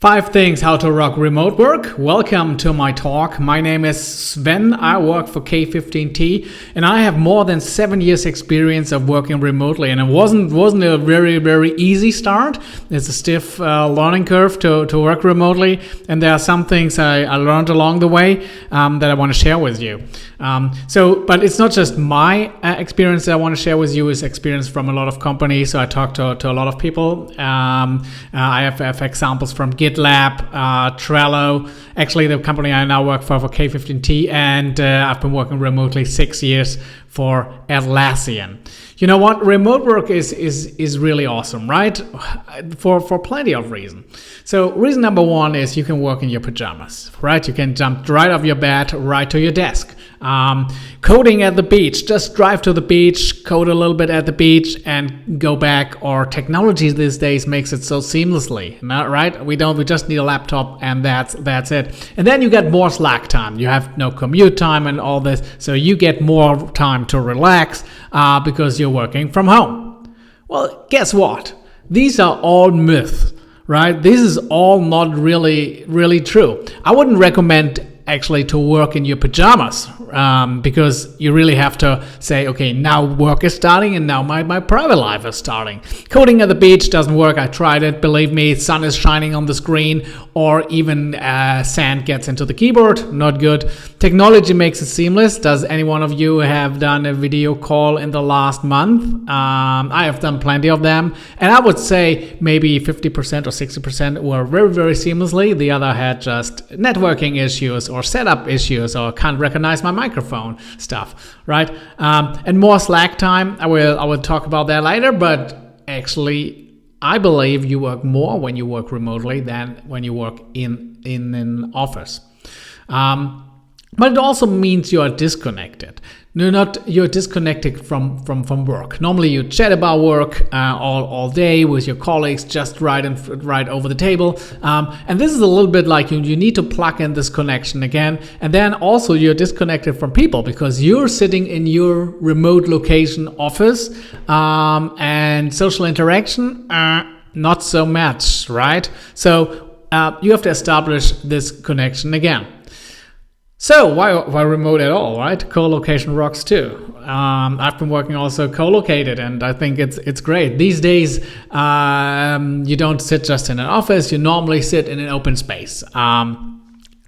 5 things how to rock remote work. Welcome to my talk. My name is Sven. I work for K15t and I have more than 7 years experience of working remotely, and it wasn't a very easy start. It's a stiff learning curve to work remotely, and there are some things I learned along the way that I want to share with you. But it's not just my experience that I want to share with you. It's experience from a lot of companies. So I talked to a lot of people. I have examples from GitLab, Trello, actually the company I now work for K15t, and I've been working remotely 6 years for Atlassian. You know what? Remote work is really awesome, right? For plenty of reasons. So reason number one is you can work in your pajamas, right? You can jump right off your bed, right to your desk. Coding at the beach, just drive to the beach, code a little bit at the beach and go back. Or technology these days makes it so seamlessly, right? We just need a laptop and that's it. And then you get more slack time. You have no commute time and all this, so you get more time to relax because you're working from home. Well, guess what? These are all myths, right? This is all not really true. I wouldn't recommend actually to work in your pajamas because you really have to say, okay, now work is starting and now my private life is starting. Coding at the beach doesn't work. I tried it. Believe me, sun is shining on the screen, or even sand gets into the keyboard. Not good. Technology makes it seamless. Does any one of you have done a video call in the last month? I have done plenty of them, and I would say maybe 50% or 60% were very seamlessly. The other had just networking issues or setup issues or can't recognize my microphone stuff, right? And more slack time. I will talk about that later, but actually I believe you work more when you work remotely than when you work in an office. But it also means you are disconnected. You're disconnected from work. Normally you chat about work all day with your colleagues, just right over the table. And this is a little bit like you need to plug in this connection again. And then also you're disconnected from people because you're sitting in your remote location office, and social interaction, not so much, right? So you have to establish this connection again. So why remote at all, right? Co-location rocks too. I've been working also co-located, and I think it's great. These days, you don't sit just in an office. You normally sit in an open space.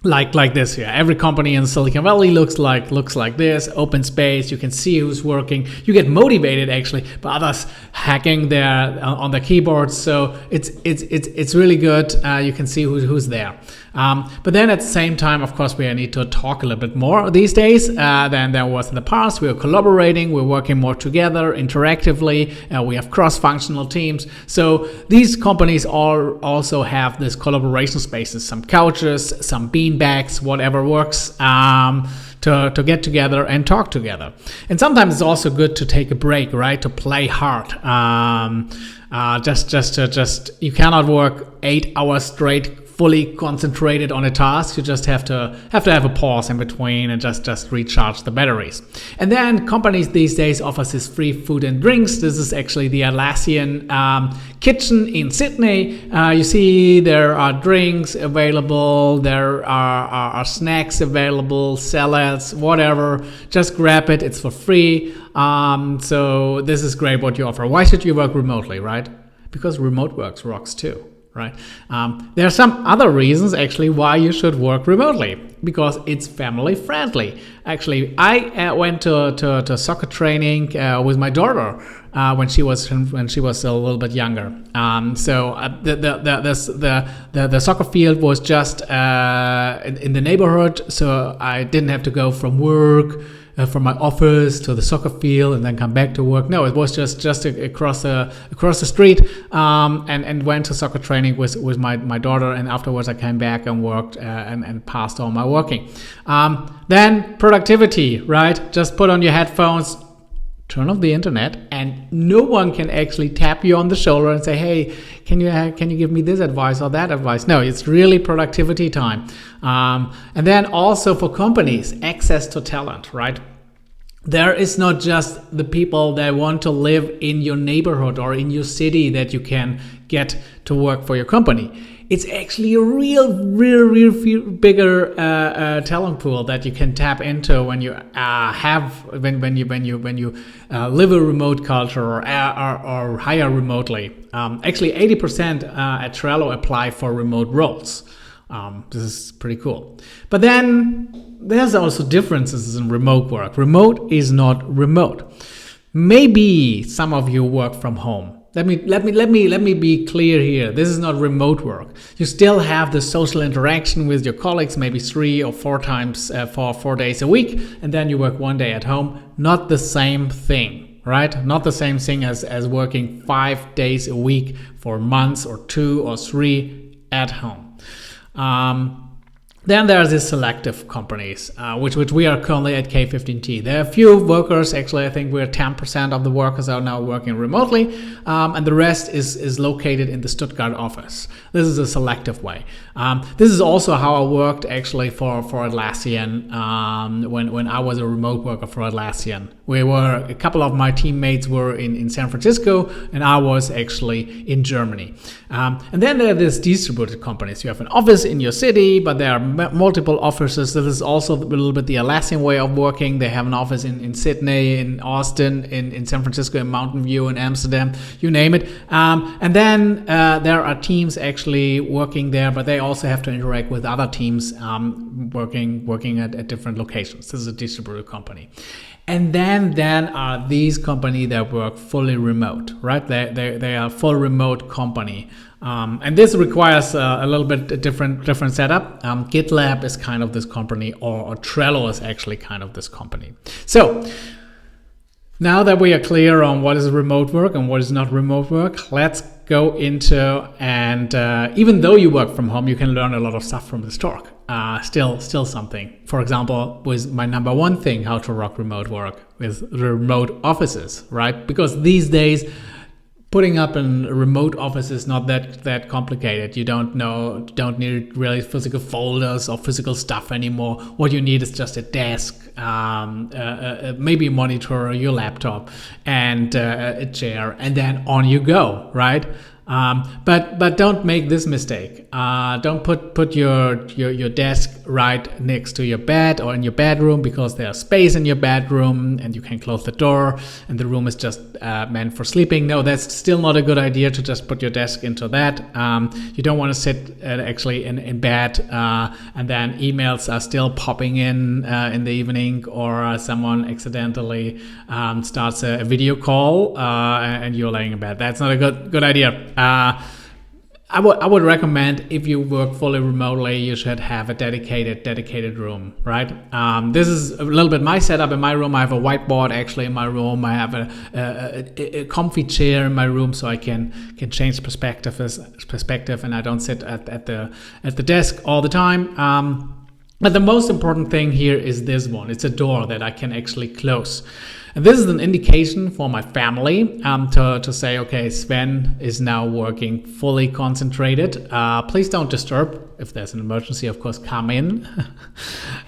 Like this here. Every company in Silicon Valley looks like this, open space. You can see who's working. You get motivated actually by others hacking on the keyboards. So it's really good. You can see who's there. But then at the same time, of course, we need to talk a little bit more these days than there was in the past. We are collaborating. We're working more together interactively. We have cross-functional teams. So these companies all also have this collaboration spaces, some couches, some beanbags, whatever works, to get together and talk together. And sometimes it's also good to take a break, right? To play hard. You cannot work 8 hours straight fully concentrated on a task. You just have to have a pause in between and just recharge the batteries. And then companies these days offer this free food and drinks. This is actually the Atlassian kitchen in Sydney. You see there are drinks available, there are snacks available, salads, whatever. Just grab it, it's for free. So this is great what you offer. Why should you work remotely, right? Because remote work rocks too. Right. There are some other reasons actually why you should work remotely, because it's family friendly. Actually, I went to soccer training with my daughter when she was a little bit younger. So the soccer field was just in the neighborhood, so I didn't have to go from work. From my office to the soccer field and then come back to work. No, it was just across the street, and went to soccer training with my daughter, and afterwards I came back and worked and passed all my working. Then productivity, right? Just put on your headphones, turn off the internet, and no one can actually tap you on the shoulder and say, hey, can you give me this advice or that advice? No, it's really productivity time. And then also for companies, access to talent, right? There is not just the people that want to live in your neighborhood or in your city that you can get to work for your company. it's actually a real bigger talent pool that you can tap into when you live a remote culture or hire remotely. Actually, 80% at Trello apply for remote roles. This is pretty cool. But then there's also differences in remote work. Remote is not remote. Maybe some of you work from home. Let me be clear here. This is not remote work. You still have the social interaction with your colleagues, maybe 3 or 4 times for 4 days a week, and then you work 1 day at home. Not the same thing, right? Not the same thing as working 5 days a week for months or 2 or 3 at home. Then there's these selective companies, which we are currently at K15t. There are a few workers, actually I think we're 10% of the workers are now working remotely, and the rest is located in the Stuttgart office. This is a selective way. This is also how I worked actually for Atlassian when I was a remote worker for Atlassian. A couple of my teammates were in San Francisco and I was actually in Germany. And then there are these distributed companies. You have an office in your city, but there are multiple offices. This is also a little bit the Atlassian way of working. They have an office in Sydney, in Austin, in San Francisco, in Mountain View, in Amsterdam, you name it. And then there are teams actually working there, but they also have to interact with other teams working at different locations. This is a distributed company. And then are these companies that work fully remote, right? They are full remote company. And this requires a little bit different setup. GitLab is kind of this company, or Trello is actually kind of this company. So now that we are clear on what is remote work and what is not remote work, let's go into, and even though you work from home, you can learn a lot of stuff from this talk. Still something. For example, was my number one thing, how to rock remote work with remote offices, right? Because these days, putting up a remote office is not that complicated. You don't need really physical folders or physical stuff anymore. What you need is just a desk, maybe a monitor, your laptop, and a chair, and then on you go, right? But don't make this mistake. Don't put your desk right next to your bed or in your bedroom, because there's space in your bedroom and you can close the door and the room is just meant for sleeping. No, that's still not a good idea to just put your desk into that. You don't want to sit actually in bed and then emails are still popping in the evening, or someone accidentally starts a video call and you're laying in bed. That's not a good idea. I would recommend, if you work fully remotely, you should have a dedicated room, right? This is a little bit my setup. In my room, I have a whiteboard actually in my room. I have a comfy chair in my room, so I can change perspective, and I don't sit at the desk all the time. But the most important thing here is this one. It's a door that I can actually close. And this is an indication for my family to say, okay, Sven is now working fully concentrated. Please don't disturb. If there's an emergency, of course, come in.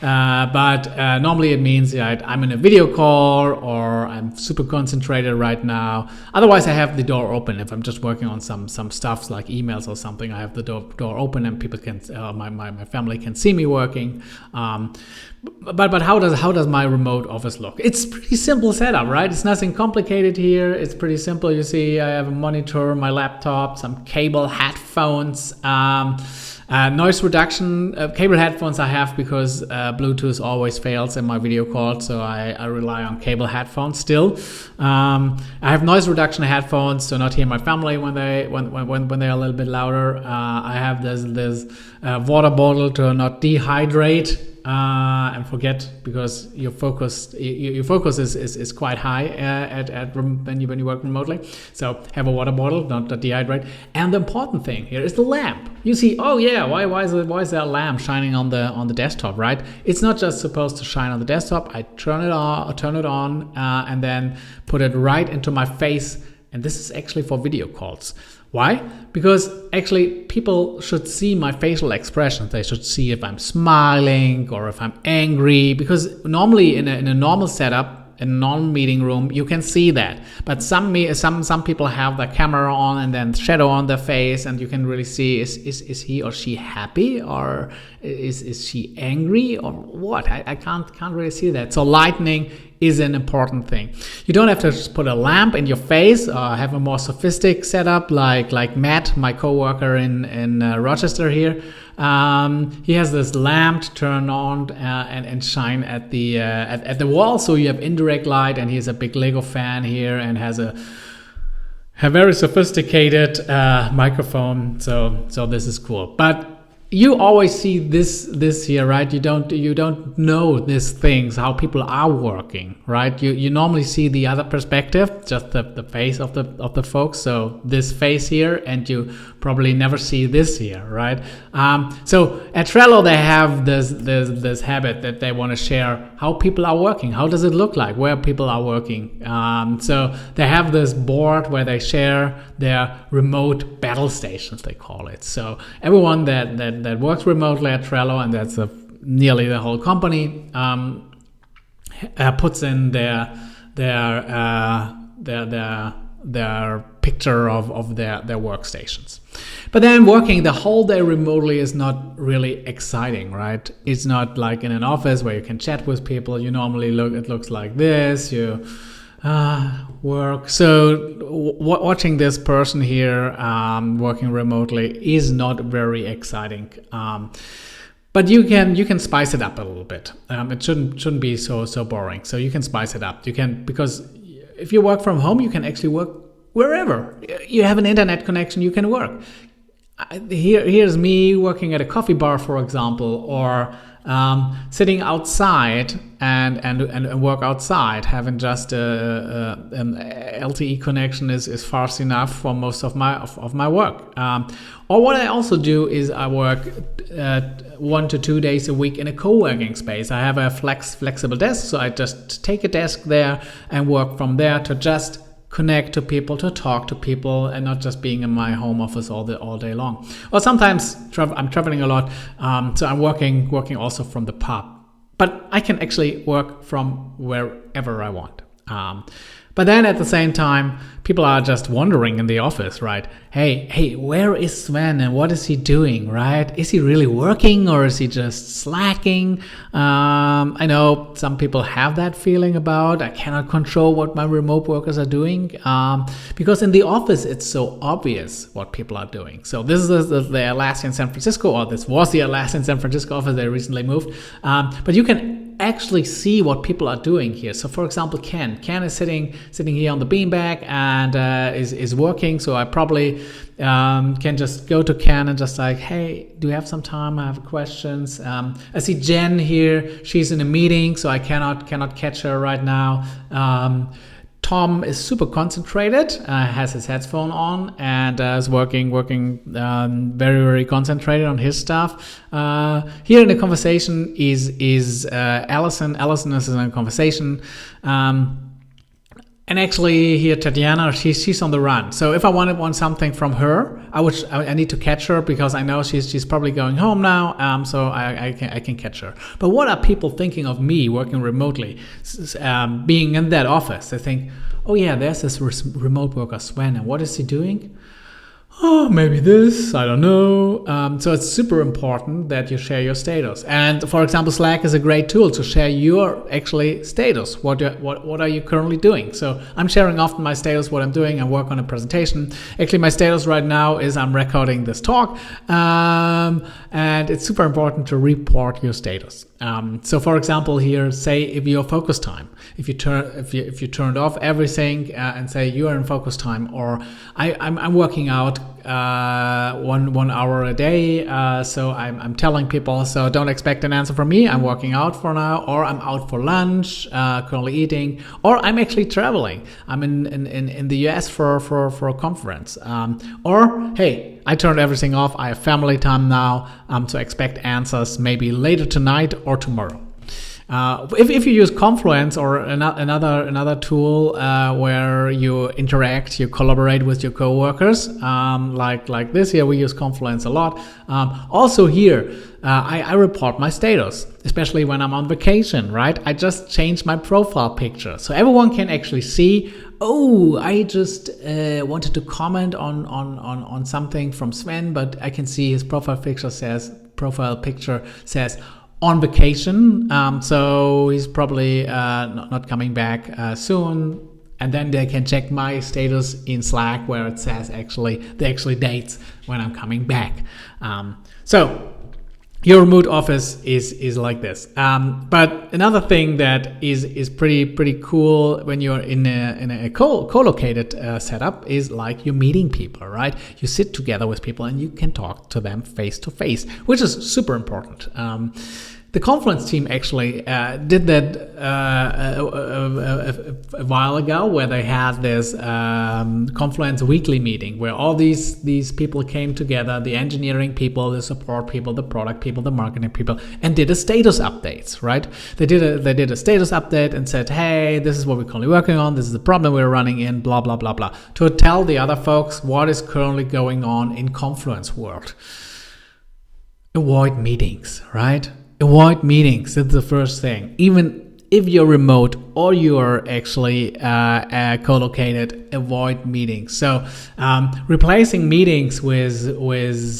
But normally it means I'm in a video call, or I'm super concentrated right now. Otherwise, I have the door open. If I'm just working on some stuff like emails or something, I have the door open and people can, my family can see me working. But how does my remote office look? It's pretty simple setup, right? It's nothing complicated here. It's pretty simple. You see, I have a monitor, my laptop, some cable headphones, noise reduction. Cable headphones I have because Bluetooth always fails in my video call, so I rely on cable headphones still. I have noise reduction headphones to not hear my family when they're a little bit louder. I have this water bottle to not dehydrate and forget, because your focus is quite high when you work remotely. So have a water bottle, not to dehydrate. And the important thing here is the lamp. You see, oh yeah, why is there a lamp shining on the desktop, right? It's not just supposed to shine on the desktop. I turn it on, and then put it right into my face. And this is actually for video calls. Why? Because actually people should see my facial expressions. They should see if I'm smiling or if I'm angry, because normally in a normal setup, a non-meeting room, you can see that. But some people have the camera on and then shadow on their face, and you can really see is he or she happy, or is she angry, or what? I can't really see that. So lighting is an important thing. You don't have to just put a lamp in your face or have a more sophisticated setup like Matt, my coworker in Rochester here. He has this lamp to turn on and shine at the wall, so you have indirect light. And he's a big Lego fan here and has a very sophisticated microphone. So this is cool. But you always see this here, right? You don't know these things, how people are working, right? You normally see the other perspective, just the face of the folks. So this face here, and you probably never see this here, right? So at Trello they have this habit that they want to share how people are working. How does it look like where people are working? So they have this board where they share their remote battle stations, they call it. So everyone that works remotely at Trello, and that's nearly the whole company, puts in their picture of their workstations. But then working the whole day remotely is not really exciting, right? It's not like in an office where you can chat with people. You normally it looks like this. You work. So watching this person here working remotely is not very exciting. But you can spice it up a little bit. It shouldn't be so boring. So you can spice it up. You can, because if you work from home, you can actually work wherever. You have an internet connection, you can work. Here's me working at a coffee bar, for example, or sitting outside and work outside. Having just an LTE connection is fast enough for most of my work. Or what I also do is I work 1 to 2 days a week in a co-working space. I have a flexible desk, so I just take a desk there and work from there to just connect to people, to talk to people, and not just being in my home office all day long. Or sometimes I'm traveling a lot, so I'm working also from the pub. But I can actually work from wherever I want. But then at the same time, people are just wondering in the office, right? Hey, where is Sven and what is he doing, right? Is he really working or is he just slacking? I know some people have that feeling about, I cannot control what my remote workers are doing, because in the office, it's so obvious what people are doing. So this is the Atlassian San Francisco, or this was the Atlassian San Francisco office. They recently moved. But you can actually see what people are doing here. So for example, Ken is sitting here on the beanbag and is working. So I probably can just go to Ken and just like, hey, do you have some time? I have questions. I see Jen here. She's in a meeting, so I cannot catch her right now. Tom is super concentrated, has his headphone on, and is working very, very concentrated on his stuff. Here in the conversation is Allison. Allison is in a conversation. And actually here Tatiana, she's on the run. So if I want something from her, I need to catch her, because I know she's probably going home now. So I can catch her. But what are people thinking of me working remotely, being in that office? They think, oh yeah, there's this remote worker Sven, and what is he doing? Oh, maybe this, I don't know. So it's super important that you share your status. And for example, Slack is a great tool to share your actually status. What are you currently doing? So I'm sharing often my status, what I'm doing. I work on a presentation. Actually, my status right now is I'm recording this talk. And it's super important to report your status. So for example, here, say if you're focus time, if you turned off everything and say you are in focus time, or I'm working out 1 hour a day, so I'm telling people, so don't expect an answer from me. I'm working out for now, or I'm out for lunch, currently eating, or I'm actually traveling. I'm in the US for a conference, or hey, I turned everything off. I have family time now, so expect answers maybe later tonight or tomorrow. If you use Confluence or another tool where you interact, you collaborate with your coworkers, like this here, we use Confluence a lot. Also here, I report my status, especially when I'm on vacation, right? I just changed my profile picture, so everyone can actually see, oh, I just wanted to comment on something from Sven, but I can see his profile picture says on vacation, so he's probably not coming back soon. And then they can check my status in Slack where it says the actual dates when I'm coming back. So your remote office is like this. But another thing that is pretty cool when you're in a co-located setup is like you're meeting people, right? You sit together with people and you can talk to them face to face, which is super important. The Confluence team actually did that a while ago, where they had this Confluence weekly meeting where all these people came together, the engineering people, the support people, the product people, the marketing people, and did a status updates, right? They did a status update and said, hey, this is what we're currently working on, this is the problem we're running in, blah, blah, blah, blah, to tell the other folks what is currently going on in Confluence world. Avoid meetings, right? Avoid meetings. That's the first thing. Even if you're remote or you're actually co-located, avoid meetings. So replacing meetings with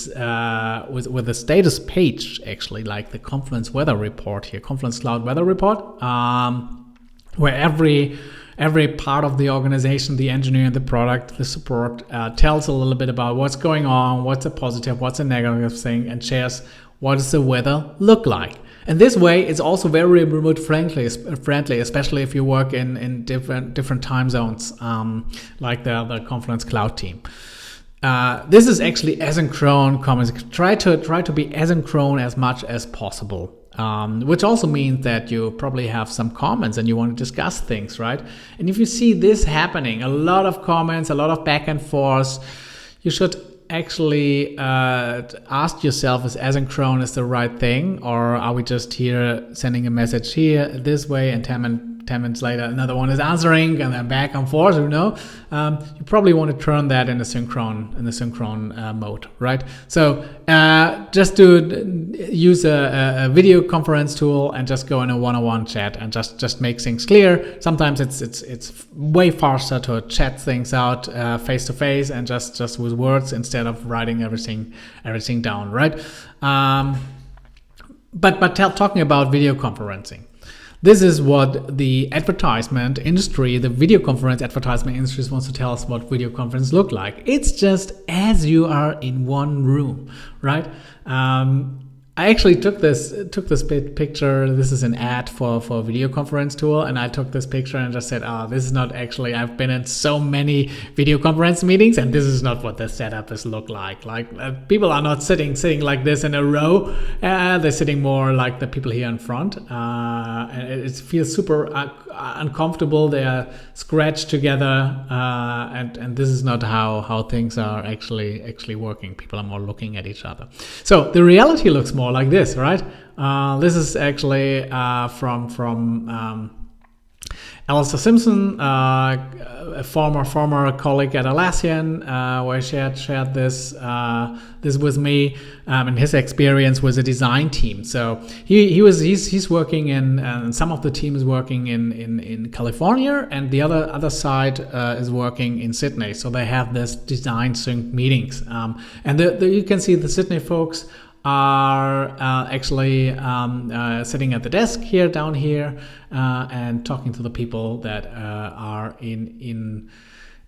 a status page, actually, like the Confluence weather report here, Confluence Cloud weather report, where every part of the organization, the engineer, the product, the support, tells a little bit about what's going on, what's a positive, what's a negative thing, and shares what does the weather look like. And this way, it's also very remote friendly, especially if you work in different time zones, like the Confluence Cloud team. This is actually asynchron comments. Try to be asynchron as much as possible, which also means that you probably have some comments and you want to discuss things, right? And if you see this happening, a lot of comments, a lot of back and forth, you should actually ask yourself, is asynchron is the right thing, or are we just here sending a message here this way and 10 minutes later another one is answering and then back and forth, you know? You probably want to turn that in the synchron mode, right? So just to use a video conference tool and just go in a one-on-one chat and just make things clear. Sometimes it's way faster to chat things out face to face and just with words instead of writing everything down, right? But talking about video conferencing, this is what the advertisement industry, the video conference advertisement industry, wants to tell us what video conference look like. It's just as you are in one room, right? I actually took this picture. This is an ad for a video conference tool, and I took this picture and just said, this is not actually, I've been in so many video conference meetings and this is not what the setup is look like. People are not sitting like this in a row. They're sitting more like the people here in front. And it feels super uncomfortable. They are scratched together, and this is not how things are actually working. People are more looking at each other. So the reality looks more like this, right? This is actually from Alistair Simpson, a former colleague at Atlassian, where he shared this with me, and his experience with a design team. So he's working in, some of the team is working in California, and the other side is working in Sydney. So they have this design sync meetings, and you can see the Sydney folks are actually sitting at the desk here down here and talking to the people that are in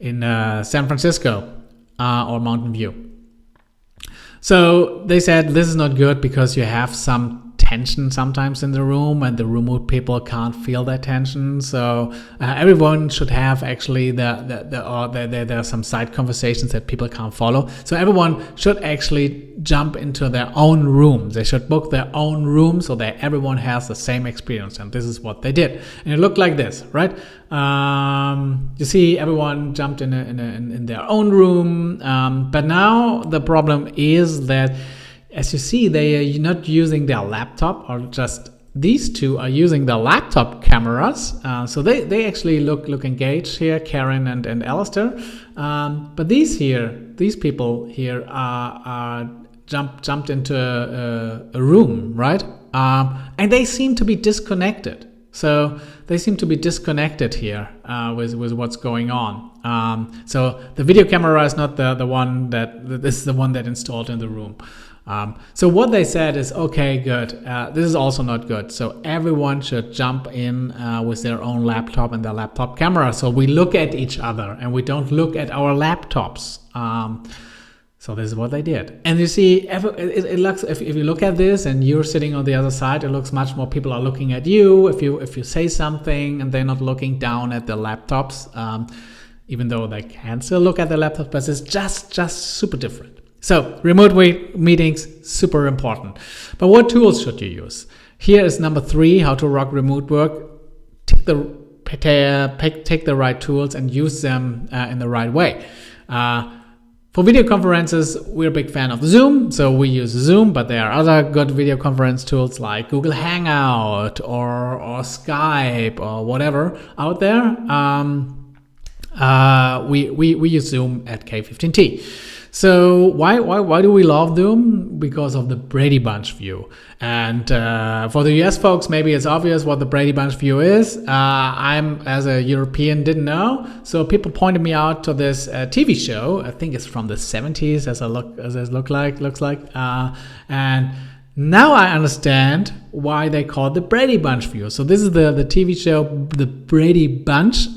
San Francisco or Mountain View. So they said this is not good because you have some tension sometimes in the room, and the remote people can't feel that tension. So everyone should have actually there are some side conversations that people can't follow. So everyone should actually jump into their own room. They should book their own room so that everyone has the same experience. And this is what they did. And it looked like this, right? You see, everyone jumped in their own room. But now the problem is that, as you see, they are not using their laptop or just these two are using the laptop cameras, so they actually look engaged here, Karen and Alistair. But these people here are jumped into a room, right? And they seem to be disconnected. So they seem to be disconnected here with what's going on. So the video camera is not the one this is the one that installed in the room. So what they said is, okay, good. This is also not good. So everyone should jump in with their own laptop and their laptop camera. So we look at each other and we don't look at our laptops. So this is what they did. And you see, it looks, if you look at this and you're sitting on the other side, it looks much more people are looking at you. If you say something and they're not looking down at their laptops, even though they can still look at their laptops, but it's just super different. So remote meetings, super important. But what tools should you use? Here is number 3, how to rock remote work. Take the right tools and use them in the right way. For video conferences, we're a big fan of Zoom, so we use Zoom, but there are other good video conference tools like Google Hangout or Skype or whatever out there. We use Zoom at K15t. So why do we love Zoom? Because of the Brady Bunch view. And for the US folks, maybe it's obvious what the Brady Bunch view is. I'm, as a European, didn't know. So people pointed me out to this TV show. I think it's from the 70s, as it looks like. And now I understand why they call it the Brady Bunch view. So this is the TV show, the Brady Bunch.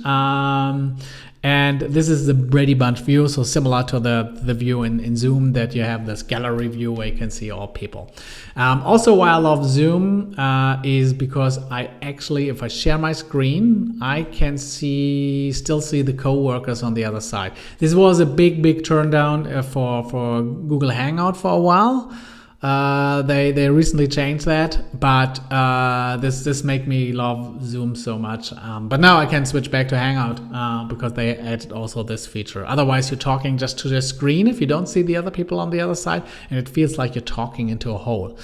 And this is the Brady Bunch view, so similar to the view in Zoom, that you have this gallery view where you can see all people. Also, why I love Zoom is because I actually, if I share my screen, I can still see the co-workers on the other side. This was a big turn down for Google Hangout for a while. They recently changed that, but this make me love Zoom so much. But now I can switch back to Hangout because they added also this feature. Otherwise, you're talking just to the screen if you don't see the other people on the other side, and it feels like you're talking into a hole.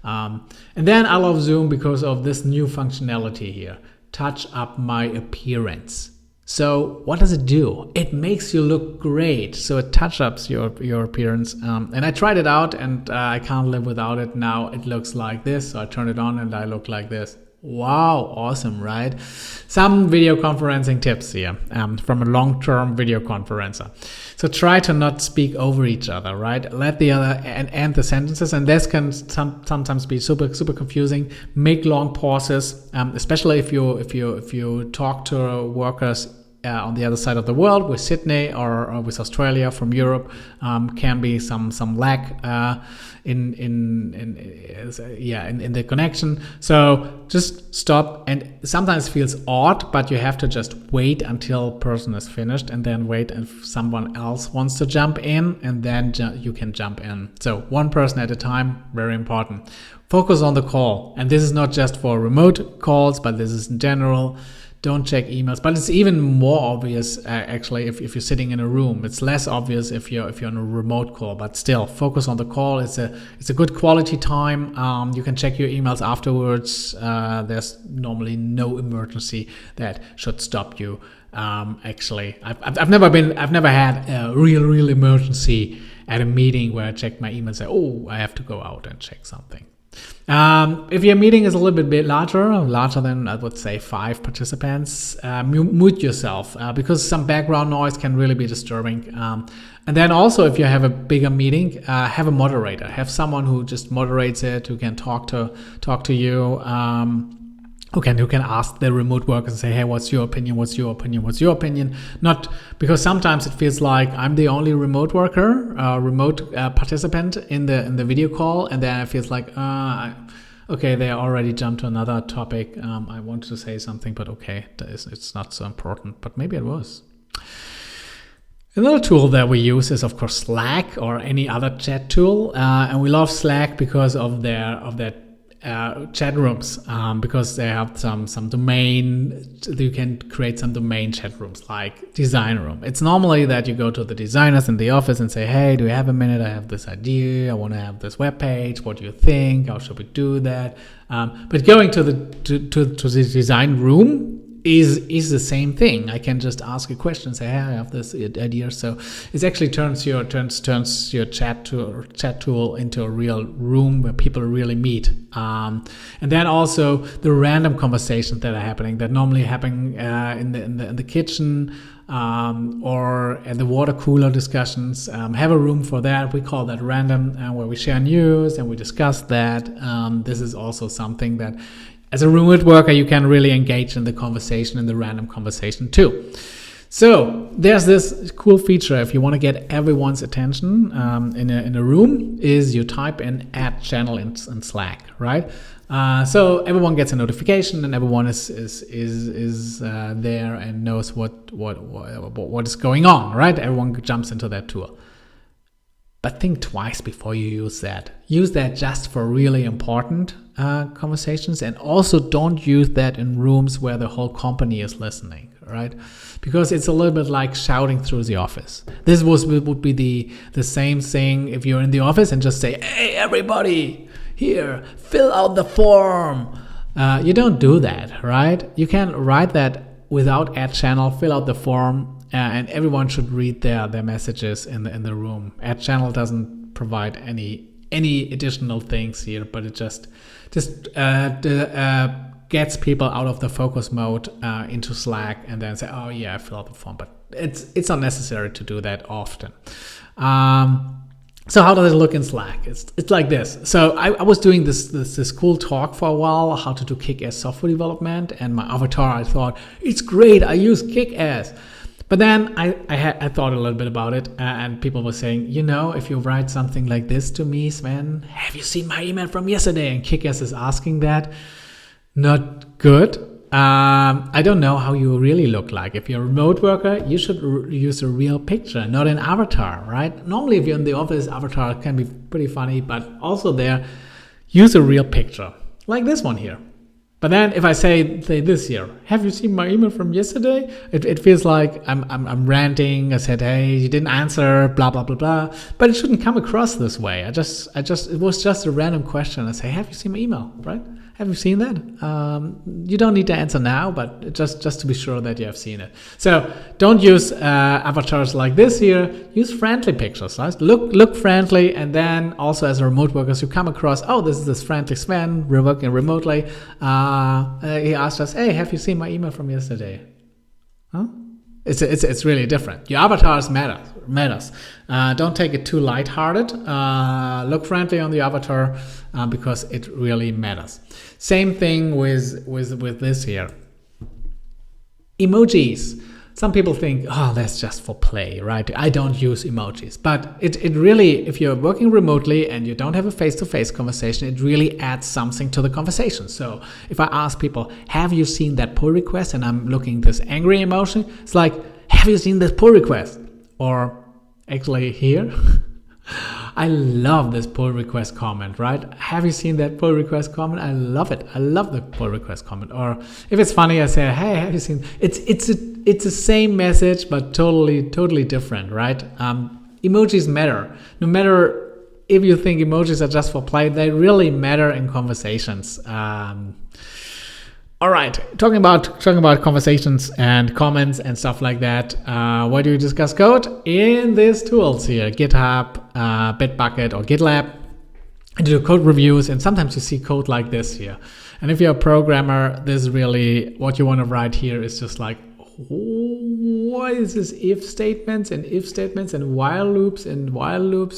And then I love Zoom because of this new functionality here: touch up my appearance. So what does it do? It makes you look great. So it touch-ups your appearance. And I tried it out and I can't live without it. Now it looks like this. So I turn it on and I look like this. Wow, awesome, right? Some video conferencing tips here from a long-term video conferencer. So try to not speak over each other, right? Let the other end the sentences, and this can sometimes be super confusing. Make long pauses, especially if you talk to workers on the other side of the world, with Sydney or with Australia from Europe. Can be some lag in the connection. So just stop, and sometimes it feels odd, but you have to just wait until person is finished, and then wait if someone else wants to jump in, and then you can jump in. So one person at a time, very important. Focus on the call, and this is not just for remote calls, but this is in general. Don't check emails, but it's even more obvious actually if you're sitting in a room. It's less obvious if you're on a remote call, but still focus on the call. It's a good quality time. You can check your emails afterwards. There's normally no emergency that should stop you. Actually, I've never had a real emergency at a meeting where I check my email and say, oh, I have to go out and check something. If your meeting is a little bit larger than, I would say, 5 participants, mute yourself because some background noise can really be disturbing. And then also, if you have a bigger meeting, have a moderator. Have someone who just moderates it, who can talk to you, who can ask the remote workers and say, hey, what's your opinion? What's your opinion? What's your opinion? Not because sometimes it feels like I'm the only remote worker, remote participant in the video call, and then it feels like, okay, they already jumped to another topic. I wanted to say something, but okay, it's not so important. But maybe it was. Another tool that we use is, of course, Slack or any other chat tool, and we love Slack because of their chat rooms, because they have some domain. You can create some domain chat rooms like design room. It's normally that you go to the designers in the office and say, hey, do you have a minute? I have this idea. I want to have this web page. What do you think? How should we do that? But going to the design room is the same thing. I can just ask a question and say, hey, I have this idea. So it actually turns your chat tool into a real room where people really meet. And then also the random conversations that are happening that normally happen in the kitchen, or at the water cooler discussions. Have a room for that. We call that random, where we share news and we discuss that. This is also something that, as a remote worker, you can really engage in the conversation, in the random conversation too. So there's this cool feature. If you want to get everyone's attention in a room, is you type in add channel in Slack, right? So everyone gets a notification and everyone is there and knows what is going on, right? Everyone jumps into that tool. But think twice before you use that. Use that just for really important conversations, and also don't use that in rooms where the whole company is listening, right? Because it's a little bit like shouting through the office. This would be the same thing if you're in the office and just say, hey, everybody, here, fill out the form. You don't do that, right? You can write that without add channel, fill out the form, and everyone should read their messages in the room. Add channel doesn't provide any additional things here, but it just gets people out of the focus mode into Slack, and then say, oh yeah, I fill out the form. But it's not necessary to do that often. So how does it look in Slack? It's like this. So I was doing this cool talk for a while, how to do kick-ass software development, and my avatar, I thought, it's great, I use kick-ass. But then I thought a little bit about it, and people were saying, if you write something like this to me, Sven, have you seen my email from yesterday? And kick-ass is asking that. Not good. I don't know how you really look like. If you're a remote worker, you should use a real picture, not an avatar, right? Normally, if you're in the office, avatar can be pretty funny, but also there, use a real picture, like this one here. But then if I say this here, have you seen my email from yesterday? It feels like I'm ranting. I said, hey, you didn't answer, blah, blah, blah, blah. But it shouldn't come across this way. It was just a random question. I say, have you seen my email, right? Have you seen that? You don't need to answer now, but just to be sure that you have seen it. So don't use avatars like this here. Use friendly pictures, right? Look friendly, and then also as a remote worker, you come across, oh, this is this friendly Sven. We're working remotely. He asked us, hey, have you seen my email from yesterday? Huh? It's really different. Your avatars matters. Don't take it too lighthearted. Look friendly on the avatar because it really matters. Same thing with this here. Emojis. Some people think, oh, that's just for play, right? I don't use emojis. But it really, if you're working remotely and you don't have a face-to-face conversation, it really adds something to the conversation. So if I ask people, have you seen that pull request? And I'm looking this angry emotion, it's like, have you seen this pull request? Or actually here, I love this pull request comment, right? Have you seen that pull request comment? I love it. I love the pull request comment. Or if it's funny, I say, hey, have you seen? It's the same message, but totally different, right? Emojis matter. No matter if you think emojis are just for play, they really matter in conversations. All right, talking about conversations and comments and stuff like that. Where do you discuss code? In these tools here, GitHub, Bitbucket, or GitLab. And do code reviews, and sometimes you see code like this here. And if you're a programmer, this is really what you want to write here is just like, what is this if statements and while loops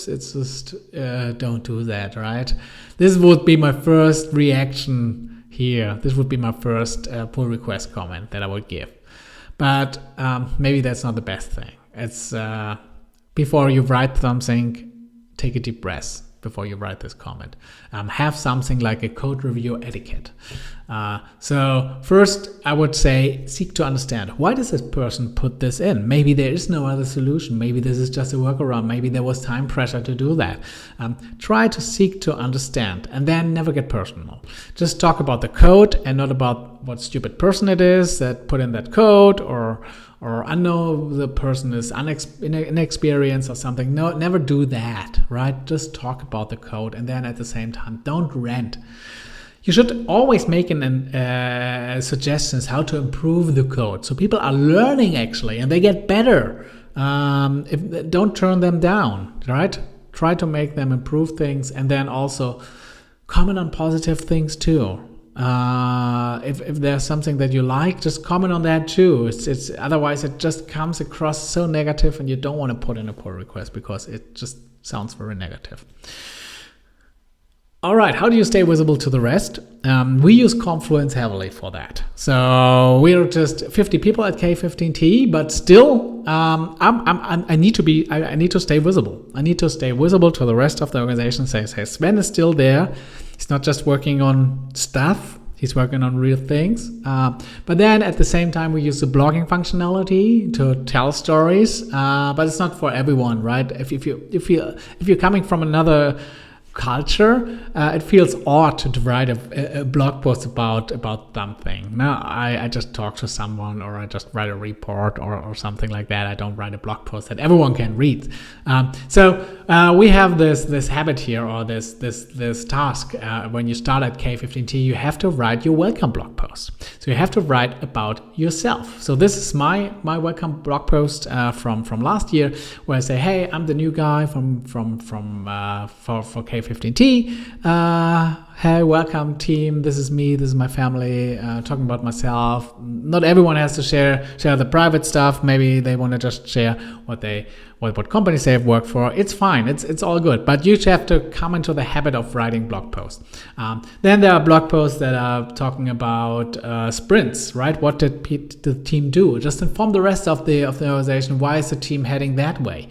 It's just don't do that, right? This would be my first reaction here. This would be my first pull request comment that I would give. But maybe that's not the best thing. It's before you write something, take a deep breath. before you write this comment. Have something like a code review etiquette. So first, I would say seek to understand, why does this person put this in? Maybe there is no other solution. Maybe this is just a workaround. Maybe there was time pressure to do that. Try to seek to understand, and then never get personal. Just talk about the code and not about what stupid person it is that put in that code, or I know the person is inexperienced or something. No, never do that, right? Just talk about the code, and then at the same time, don't rant. You should always make suggestions how to improve the code, so people are learning actually, and they get better. Don't turn them down, right? Try to make them improve things, and then also comment on positive things too. If there's something that you like, just comment on that too. It's otherwise it just comes across so negative, and you don't want to put in a pull request because it just sounds very negative. All right, how do you stay visible to the rest? We use Confluence heavily for that. So we're just 50 people at K15t, but still, I need to stay visible. I need to stay visible to the rest of the organization. Say, Sven is still there. He's not just working on stuff. He's working on real things. But then at the same time, we use the blogging functionality to tell stories. But it's not for everyone, right? If you're coming from another culture, it feels odd to write a blog post about something. Now I just talk to someone, or I just write a report or something like that. I don't write a blog post that everyone can read. So we have this habit here, or this task. When you start at K15t, you have to write your welcome blog post. So you have to write about yourself. So this is my welcome blog post from last year, where I say, hey, I'm the new guy for K15t. Hey, welcome team. This is me. This is my family. Talking about myself. Not everyone has to share the private stuff. Maybe they want to just share what companies they have worked for. It's fine. It's all good. But you have to come into the habit of writing blog posts. Then there are blog posts that are talking about sprints, right? What did the team do? Just inform the rest of the organization. Why is the team heading that way?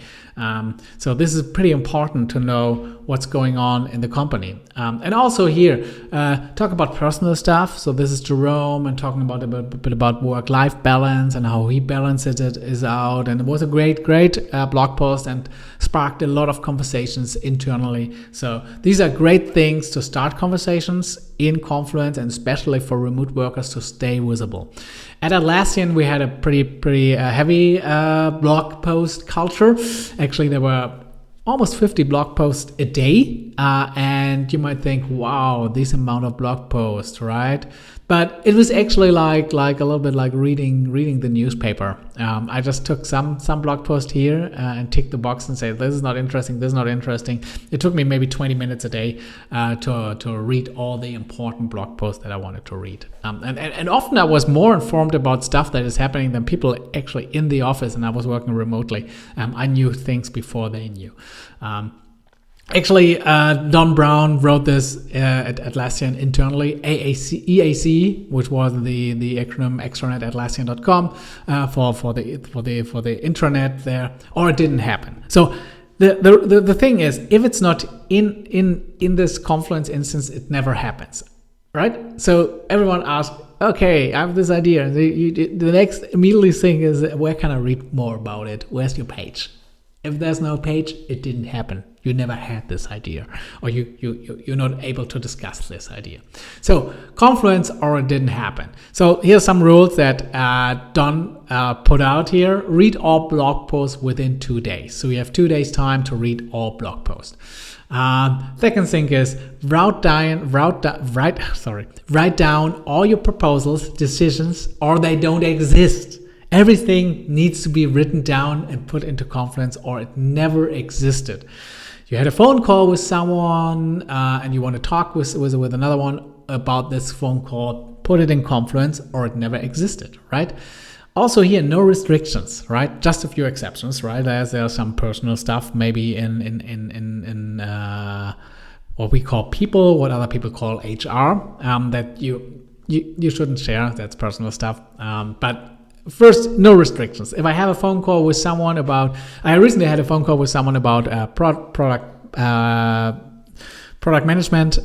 So this is pretty important to know what's going on in the company. And also here, talk about personal stuff. So this is Jerome, and talking about a bit about work-life balance and how he balances it out. And it was a great blog post, and sparked a lot of conversations internally. So these are great things to start conversations in Confluence, and especially for remote workers to stay visible. At Atlassian, we had a pretty heavy blog post culture. Actually, there were almost 50 blog posts a day, and you might think, wow, this amount of blog posts, right? But it was actually like a little bit like reading the newspaper. I just took some blog post here and ticked the box and said, this is not interesting, this is not interesting. It took me maybe 20 minutes a day to read all the important blog posts that I wanted to read. And often I was more informed about stuff that is happening than people actually in the office, and I was working remotely. I knew things before they knew. Actually, Don Brown wrote this at Atlassian internally, EAC, which was the acronym extranet@atlassian.com for the intranet there, or it didn't happen. So the thing is, if it's not in this Confluence instance, it never happens, right? So everyone asks, okay, I have this idea. The next immediately thing is, where can I read more about it? Where's your page? If there's no page, it didn't happen. You never had this idea, or you're not able to discuss this idea. So Confluence, or it didn't happen. So here's some rules that Don put out here. Read all blog posts within 2 days. So you have 2 days time to read all blog posts. Second thing is write down all your proposals, decisions, or they don't exist. Everything needs to be written down and put into Confluence, or it never existed. You had a phone call with someone and you want to talk with another one about this phone call, put it in Confluence, or it never existed, right? Also here, no restrictions, right? Just a few exceptions, right? There's some personal stuff maybe in what we call people, what other people call HR, that you shouldn't share. That's personal stuff. But first, no restrictions. If I have a phone call with someone I recently had a phone call with someone about product product management.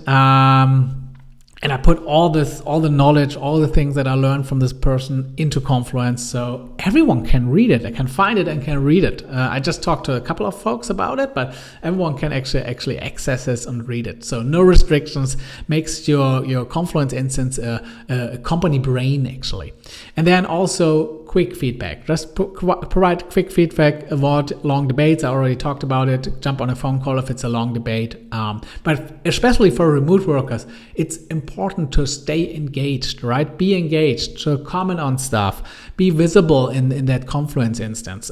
And I put all the knowledge, all the things that I learned from this person into Confluence, so everyone can read it. I can find it and can read it. I just talked to a couple of folks about it, but everyone can actually access this and read it. So no restrictions, makes your Confluence instance a company brain actually. And then also quick feedback. Just provide quick feedback, avoid long debates. I already talked about it. Jump on a phone call if it's a long debate. But especially for remote workers, it's important to stay engaged, right? Be engaged, to comment on stuff, be visible in that Confluence instance.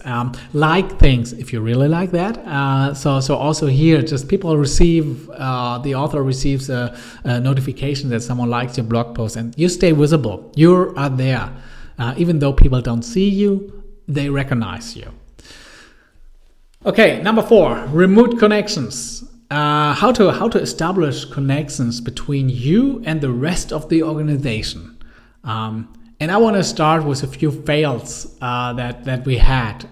Like things if you really like that. So also here, just people receive, the author receives a notification that someone likes your blog post, and you stay visible. You are there. Even though people don't see you, they recognize you. Okay, number 4, remote connections. How to establish connections between you and the rest of the organization. And I want to start with a few fails that we had.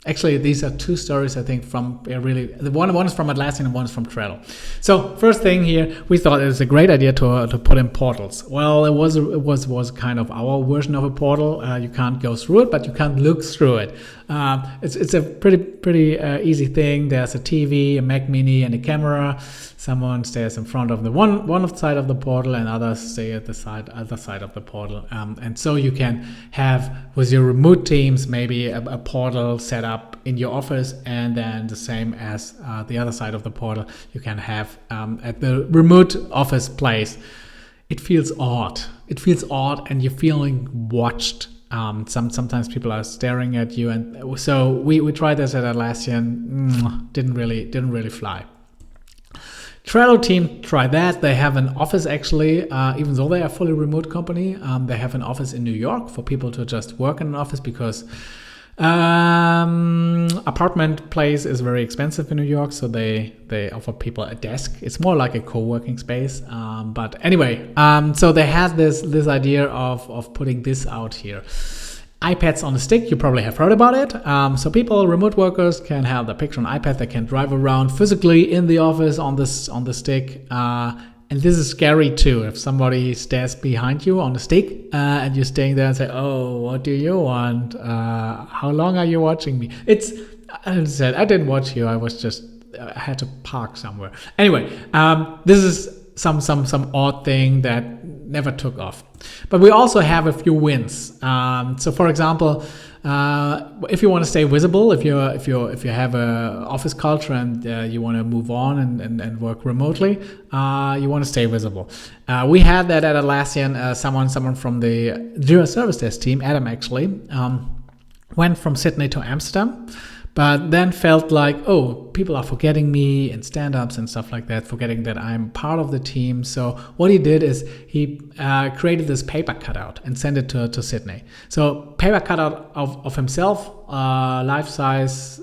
Actually, these are 2 stories, I think, from really, one is from Atlassian and one is from Trello. So first thing here, we thought it was a great idea to put in portals. Well, it was kind of our version of a portal. You can't go through it, but you can't look through it. It's a pretty easy thing. There's a TV, a Mac Mini, and a camera. Someone stays in front of the one side of the portal, and others stay at the other side of the portal. And so you can have with your remote teams maybe a portal set up in your office, and then the same as the other side of the portal you can have at the remote office place. It feels odd. And you're feeling watched. Sometimes people are staring at you, and so we tried this at Atlassian. Didn't really fly. Trello team tried that. They have an office actually, even though they are a fully remote company. They have an office in New York for people to just work in an office, because apartment place is very expensive in New York, so they offer people a desk. It's more like a co-working space. But anyway, so they had this idea of putting this out here. iPads on a stick, you probably have heard about it. So people, remote workers, can have the picture on iPad. They can drive around physically in the office on the stick. And this is scary too. If somebody stares behind you on the stick and you're staying there and say, "Oh, what do you want? How long are you watching me?" I said, I didn't watch you. I had to park somewhere. Anyway, this is some odd thing that never took off. But we also have a few wins. So for example, if you want to stay visible, if you have a office culture and you want to move on and work remotely, you want to stay visible. We had that at Atlassian. Someone from the Jira Service Desk team, Adam actually, went from Sydney to Amsterdam, but then felt like, oh, people are forgetting me in stand-ups and stuff like that, forgetting that I'm part of the team. So what he did is he created this paper cutout and sent it to Sydney. So paper cutout of himself, life-size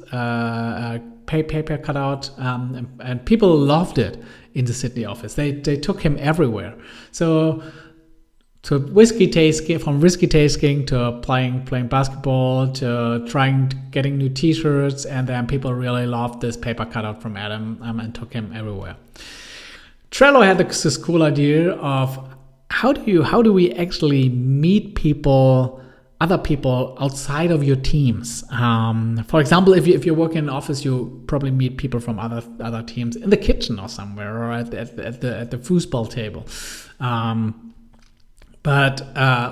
paper cutout, and people loved it in the Sydney office. They took him everywhere. So from whiskey tasting to playing basketball to getting new T-shirts, and then people really loved this paper cutout from Adam and took him everywhere. Trello had this cool idea of how do we actually meet other people outside of your teams. For example, if you work in an office, you probably meet people from other teams in the kitchen or somewhere, or at the foosball table. But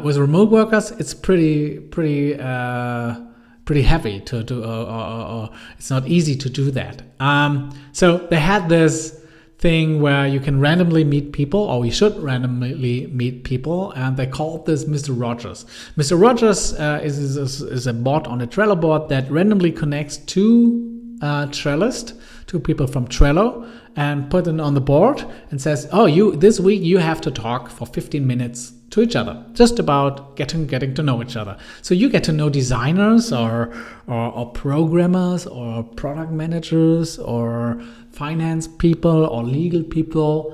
with remote workers, it's pretty heavy to do, or it's not easy to do that. So they had this thing where you can randomly meet people, or we should randomly meet people, and they called this Mr. Rogers. Mr. Rogers is a bot on a Trello board that randomly connects two Trellists, two people from Trello, and put it on the board and says, "Oh, this week you have to talk for 15 minutes to each other, just about getting to know each other." So you get to know designers or programmers or product managers or finance people or legal people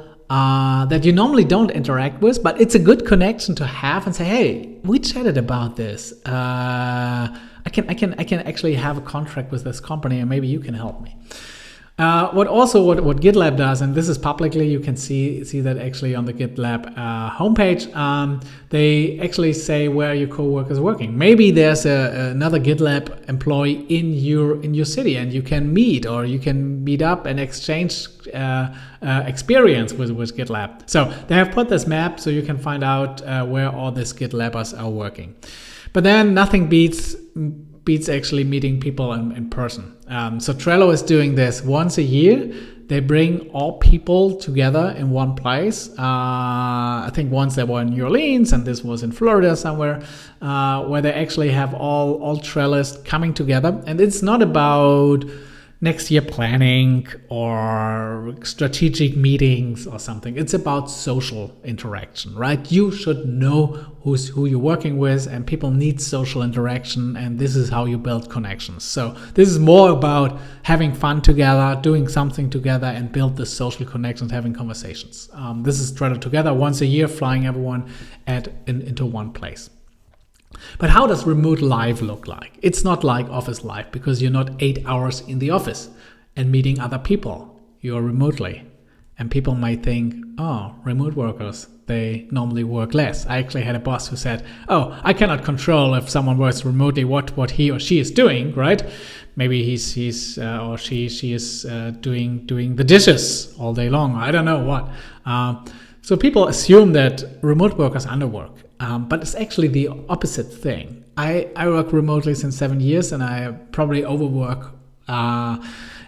that you normally don't interact with, but it's a good connection to have and say, "Hey, we chatted about this. I can actually have a contract with this company, and maybe you can help me." What GitLab does, and this is publicly, you can see that actually on the GitLab homepage, they actually say where your coworker is working. Maybe there's another GitLab employee in your city, and you can meet, or you can meet up and exchange experience with GitLab. So they have put this map so you can find out where all these GitLabbers are working. But then nothing beats actually meeting people in person. So Trello is doing this once a year. They bring all people together in one place. I think once they were in New Orleans, and this was in Florida somewhere, where they actually have all Trellists coming together. And it's not about next year planning or strategic meetings or something. It's about social interaction, right? You should know who you're working with, and people need social interaction, and this is how you build connections. So this is more about having fun together, doing something together, and build the social connections, having conversations. This is Trello Together, once a year, flying everyone into one place. But how does remote life look like? It's not like office life, because you're not 8 hours in the office and meeting other people. You're remotely. And people might think, oh, remote workers, they normally work less. I actually had a boss who said, oh, I cannot control if someone works remotely what he or she is doing, right? Maybe he's or she is doing the dishes all day long. I don't know what. So people assume that remote workers underwork. But it's actually the opposite thing. I work remotely since 7 years, and I probably overwork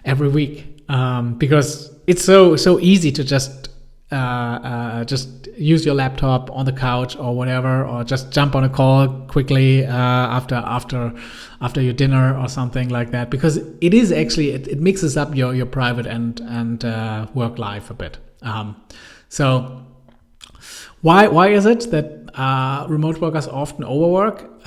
every week because it's so easy to just use your laptop on the couch or whatever, or just jump on a call quickly after your dinner or something like that. Because it is actually it mixes up your private and work life a bit. So why is it that remote workers often overwork?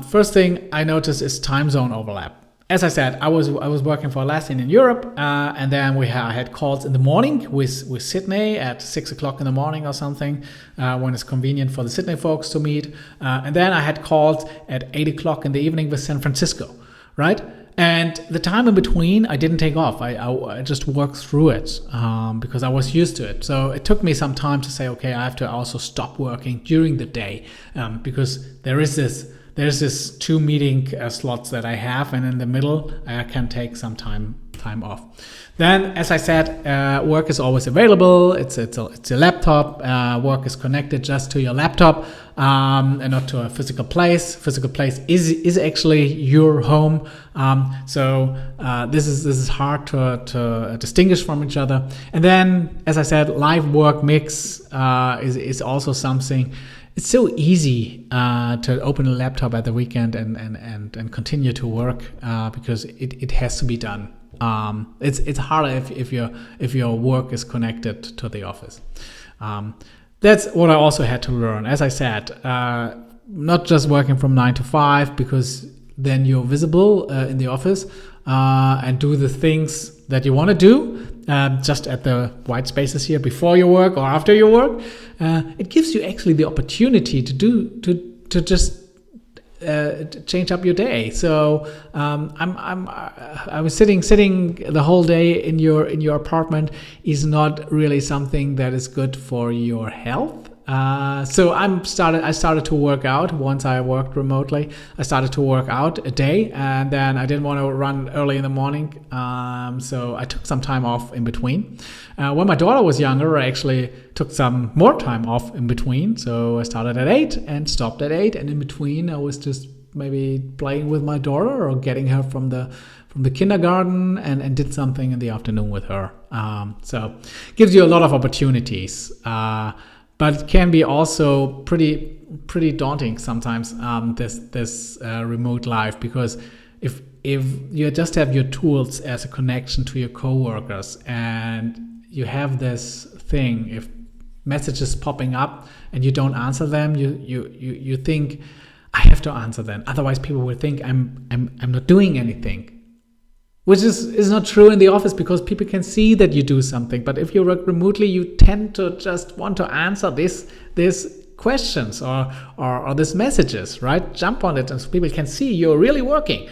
First thing I noticed is time zone overlap. As I said, I was working for Atlassian in Europe, and then I had calls in the morning with Sydney at 6 o'clock in the morning or something, when it's convenient for the Sydney folks to meet. And then I had calls at 8 o'clock in the evening with San Francisco, right? And the time in between, I didn't take off. I just worked through it because I was used to it. So it took me some time to say, okay, I have to also stop working during the day because there's this 2 meeting slots that I have, and in the middle I can take some time off. Then, as I said, work is always available. It's a laptop. Work is connected just to your laptop and not to a physical place. Physical place is actually your home. So this is hard to distinguish from each other. And then, as I said, live work mix is also something. It's so easy to open a laptop at the weekend and continue to work because it has to be done. It's harder if your work is connected to the office. That's what I also had to learn. As I said, not just working from 9 to 5, because then you're visible in the office and do the things that you want to do just at the white spaces here before your work or after your work. It gives you actually the opportunity to just change up your day. So I was sitting the whole day in your apartment is not really something that is good for your health. So I started to work out once I worked remotely. I started to work out a day, and then I didn't want to run early in the morning. So I took some time off in between. When my daughter was younger, I actually took some more time off in between. So I started at 8 and stopped at 8. And in between, I was just maybe playing with my daughter or getting her from the kindergarten and did something in the afternoon with her. So gives you a lot of opportunities. But it can be also pretty daunting sometimes, this remote life, because if you just have your tools as a connection to your coworkers, and you have this thing, if messages popping up and you don't answer them, you think, I have to answer them, otherwise people will think I'm not doing anything. Which is not true in the office, because people can see that you do something. But if you work remotely, you tend to just want to answer these questions or these messages, right? Jump on it, and so people can see you're really working.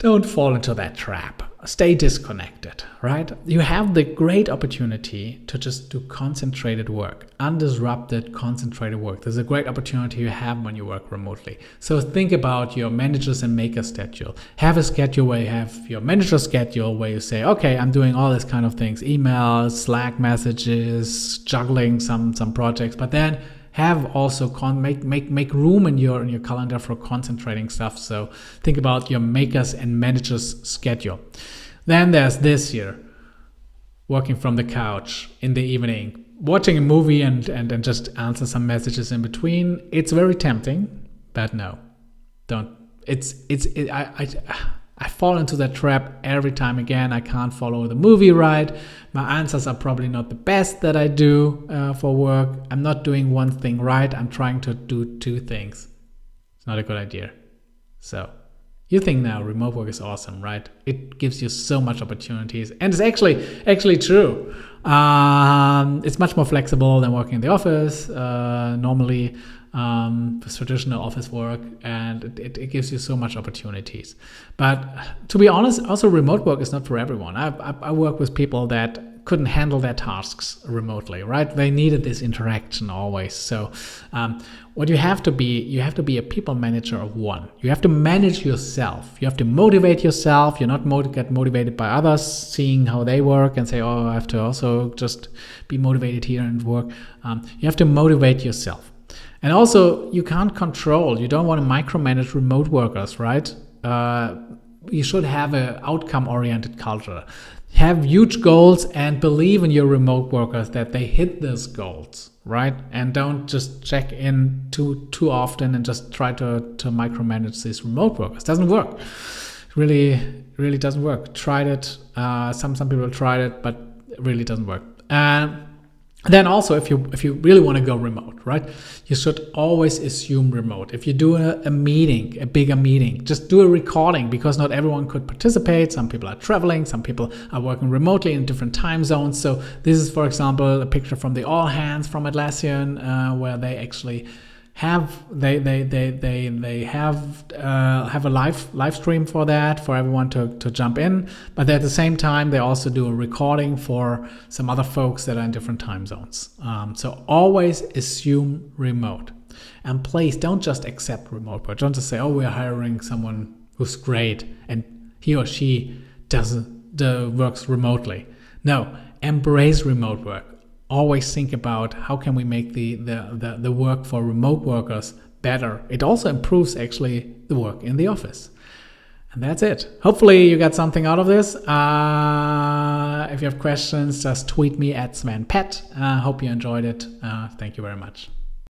Don't fall into that trap. Stay disconnected, right? You have the great opportunity to just do concentrated work, undisrupted, concentrated work. There's a great opportunity you have when you work remotely. So think about your managers and makers schedule. Have a schedule where you have your manager schedule where you say, okay, I'm doing all these kind of things, emails, Slack messages, juggling some projects, but then have also make room in your calendar for concentrating stuff. So think about your makers and managers schedule. Then there's this here, working from the couch in the evening, watching a movie and just answer some messages in between. It's very tempting, but no, don't. I fall into that trap every time again. I can't follow the movie right. My answers are probably not the best that I do for work. I'm not doing one thing right. I'm trying to do two things. It's not a good idea. So you think now remote work is awesome, right? It gives you so much opportunities, and it's actually true. It's much more flexible than working in the office normally. With traditional office work, and it gives you so much opportunities. But to be honest, also remote work is not for everyone. I work with people that couldn't handle their tasks remotely, right? They needed this interaction always. So what you have to be a people manager of one. You have to manage yourself. You have to motivate yourself. You're not get motivated by others, seeing how they work and say, oh, I have to also just be motivated here and work. You have to motivate yourself. And also, you can't control, you don't want to micromanage remote workers, right? You should have an outcome-oriented culture. Have huge goals and believe in your remote workers that they hit those goals, right? And don't just check in too often and just try to micromanage these remote workers. Doesn't work. Really doesn't work. Tried it. Some people tried it, but it really doesn't work. Then also, if you really want to go remote, right, you should always assume remote. If you do a meeting, a bigger meeting, just do a recording, because not everyone could participate. Some people are traveling, some people are working remotely in different time zones. So this is, for example, a picture from the All Hands from Atlassian, where they actually have a live stream for that, for everyone to jump in, but at the same time they also do a recording for some other folks that are in different time zones. So always assume remote, and please don't just accept remote work. Don't just say, oh, we're hiring someone who's great and he or she works remotely. No, embrace remote work. Always think about how can we make the work for remote workers better. It also improves actually the work in the office. And that's it. Hopefully you got something out of this. If you have questions, just tweet me at SvenPet. Hope you enjoyed it. Thank you very much.